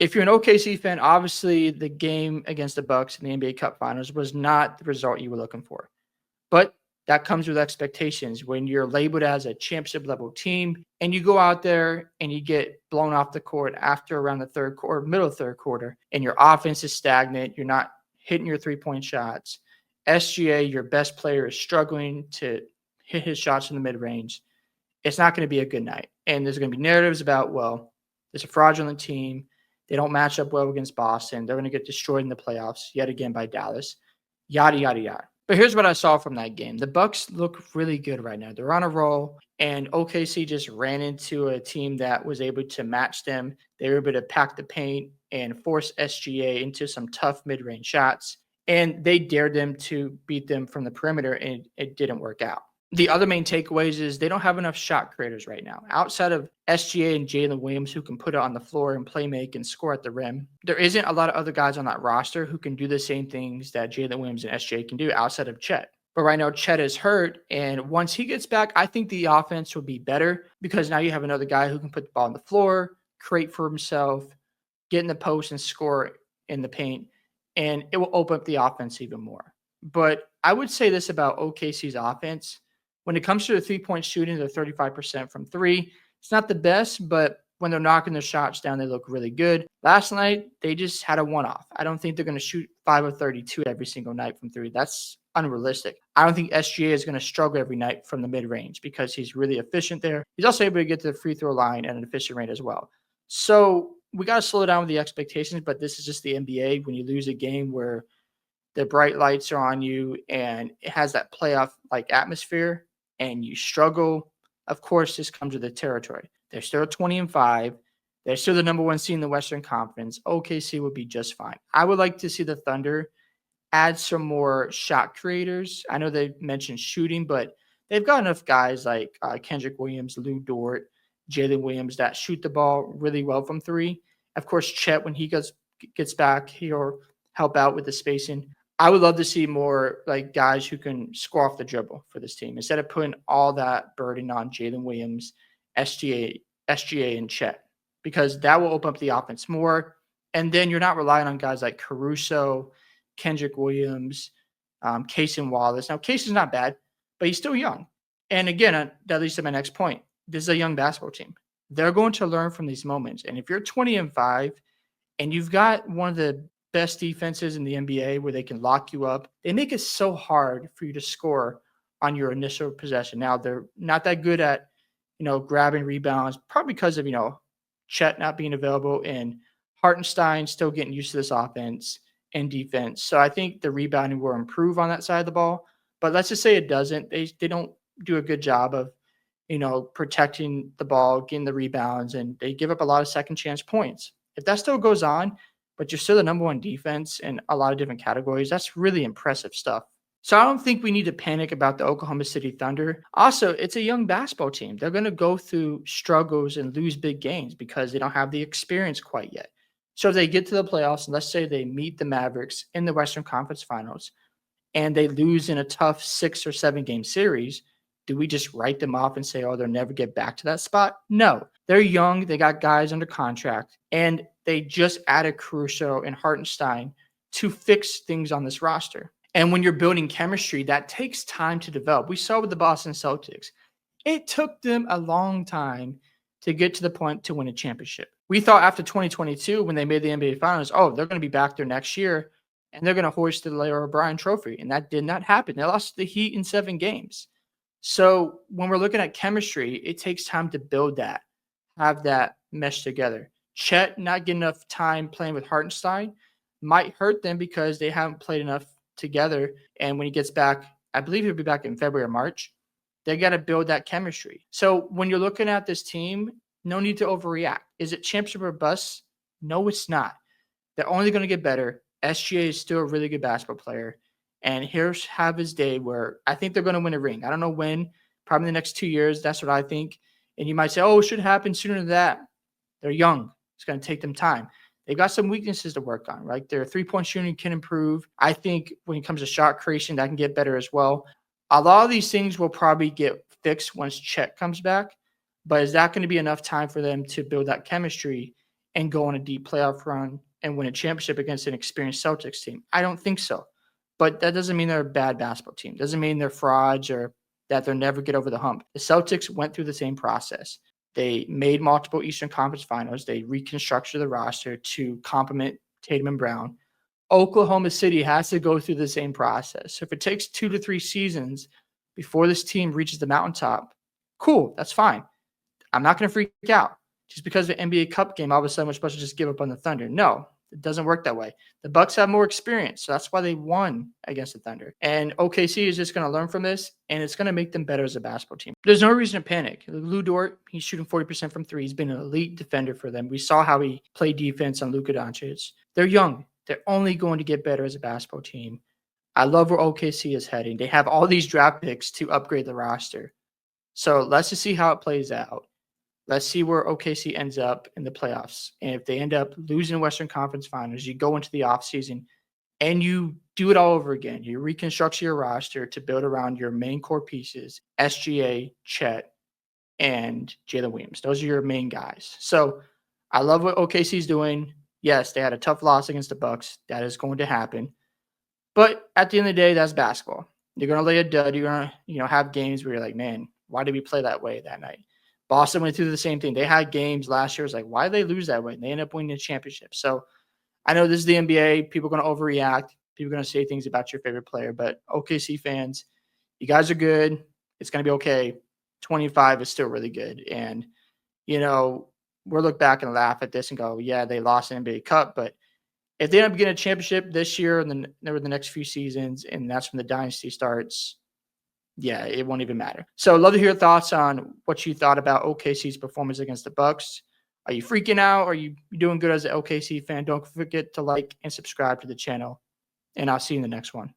If you're an OKC fan, obviously the game against the Bucks in the NBA Cup Finals was not the result you were looking for. But that comes with expectations. When you're labeled as a championship level team and you go out there and you get blown off the court after around the third quarter, middle of third quarter, and your offense is stagnant, you're not hitting your 3-point shots. SGA, your best player, is struggling to hit his shots in the mid range. It's not going to be a good night. And there's going to be narratives about, well, there's a fraudulent team. They don't match up well against Boston. They're going to get destroyed in the playoffs yet again by Dallas. Yada, yada, yada. But here's what I saw from that game. The Bucks look really good right now. They're on a roll, and OKC just ran into a team that was able to match them. They were able to pack the paint and force SGA into some tough mid-range shots, and they dared them to beat them from the perimeter, and it didn't work out. The other main takeaways is they don't have enough shot creators right now. Outside of SGA and Jalen Williams, who can put it on the floor and play make and score at the rim, there isn't a lot of other guys on that roster who can do the same things that Jalen Williams and SGA can do outside of Chet. But right now, Chet is hurt, and once he gets back, I think the offense will be better because now you have another guy who can put the ball on the floor, create for himself, get in the post, and score in the paint, and it will open up the offense even more. But I would say this about OKC's offense. When it comes to the three-point shooting, they're 35% from three. It's not the best, but when they're knocking their shots down, they look really good. Last night, they just had a one-off. I don't think they're going to shoot 5 of 32 every single night from three. That's unrealistic. I don't think SGA is going to struggle every night from the mid-range because he's really efficient there. He's also able to get to the free throw line at an efficient rate as well. So we got to slow down with the expectations, but this is just the NBA. When you lose a game where the bright lights are on you and it has that playoff-like atmosphere, and you struggle, of course, this comes with the territory. They're still 20-5. They're still the number one seed in the Western Conference. OKC would be just fine. I would like to see the Thunder add some more shot creators. I know they mentioned shooting, but they've got enough guys like Kendrick Williams, Lou Dort, Jalen Williams that shoot the ball really well from three. Of course, Chet, when he gets back, he'll help out with the spacing. I would love to see more like guys who can score off the dribble for this team instead of putting all that burden on Jalen Williams, SGA, and Chet, because that will open up the offense more. And then you're not relying on guys like Caruso, Kendrick Williams, Cason Wallace. Now, Cason's not bad, but he's still young. And again, that leads to my next point. This is a young basketball team. They're going to learn from these moments. And if you're 20-5 and you've got one of the best defenses in the NBA where they can lock you up, they make it so hard for you to score on your initial possession. Now, they're not that good at, grabbing rebounds, probably because of, Chet not being available and Hartenstein still getting used to this offense and defense. So I think the rebounding will improve on that side of the ball. But let's just say it doesn't. They don't do a good job of, protecting the ball, getting the rebounds, and they give up a lot of second chance points. If that still goes on, but you're still the number one defense in a lot of different categories, that's really impressive stuff. So I don't think we need to panic about the Oklahoma City Thunder. Also, it's a young basketball team. They're going to go through struggles and lose big games because they don't have the experience quite yet. So if they get to the playoffs, and let's say they meet the Mavericks in the Western Conference Finals, and they lose in a tough 6 or 7 game series, do we just write them off and say, oh, they'll never get back to that spot? No. They're young. They got guys under contract, and they just added Caruso and Hartenstein to fix things on this roster. And when you're building chemistry, that takes time to develop. We saw with the Boston Celtics. It took them a long time to get to the point to win a championship. We thought after 2022, when they made the NBA Finals, oh, they're going to be back there next year, and they're going to hoist the Larry O'Brien trophy. And that did not happen. They lost the Heat in 7 games. So when we're looking at chemistry, it takes time to build that, have that mesh together. Chet not getting enough time playing with Hartenstein might hurt them because they haven't played enough together. And when he gets back, I believe he'll be back in February or March, they got to build that chemistry. So when you're looking at this team, no need to overreact. Is it championship or bust? No, it's not. They're only going to get better. SGA is still a really good basketball player. And here's have his day where I think they're going to win a ring. I don't know when, probably in the next 2 years. That's what I think. And you might say, oh, it should happen sooner than that. They're young. It's going to take them time. They've got some weaknesses to work on, right? Their three-point shooting can improve. I think when it comes to shot creation, that can get better as well. A lot of these things will probably get fixed once Chet comes back. But is that going to be enough time for them to build that chemistry and go on a deep playoff run and win a championship against an experienced Celtics team? I don't think so. But that doesn't mean they're a bad basketball team. Doesn't mean they're frauds or that they'll never get over the hump. The Celtics went through the same process. They made multiple Eastern Conference Finals. They reconstructed the roster to complement Tatum and Brown. Oklahoma City has to go through the same process. So if it takes 2 to 3 seasons before this team reaches the mountaintop, cool, that's fine. I'm not going to freak out. Just because of the NBA Cup game, all of a sudden we're supposed to just give up on the Thunder. No, it doesn't work that way. The Bucks have more experience, so that's why they won against the Thunder. And OKC is just going to learn from this, and it's going to make them better as a basketball team. There's no reason to panic. Lou Dort, he's shooting 40% from three. He's been an elite defender for them. We saw how he played defense on Luka Doncic. They're young. They're only going to get better as a basketball team. I love where OKC is heading. They have all these draft picks to upgrade the roster. So let's just see how it plays out. Let's see where OKC ends up in the playoffs. And if they end up losing the Western Conference Finals, you go into the offseason and you do it all over again. You reconstruct your roster to build around your main core pieces, SGA, Chet, and Jalen Williams. Those are your main guys. So I love what OKC is doing. Yes, they had a tough loss against the Bucks. That is going to happen. But at the end of the day, that's basketball. You're going to lay a dud. You're going to have games where you're like, man, why did we play that way that night? Boston went through the same thing. They had games last year. It's like, why did they lose that way? And they end up winning the championship. So I know this is the NBA. People are going to overreact. People are going to say things about your favorite player. But OKC fans, you guys are good. It's going to be okay. 25 is still really good. And, we'll look back and laugh at this and go, yeah, they lost the NBA Cup. But if they end up getting a championship this year and then over the next few seasons, and that's when the dynasty starts, yeah, it won't even matter. So I'd love to hear your thoughts on what you thought about OKC's performance against the Bucks. Are you freaking out? Are you doing good as an OKC fan? Don't forget to like and subscribe to the channel, and I'll see you in the next one.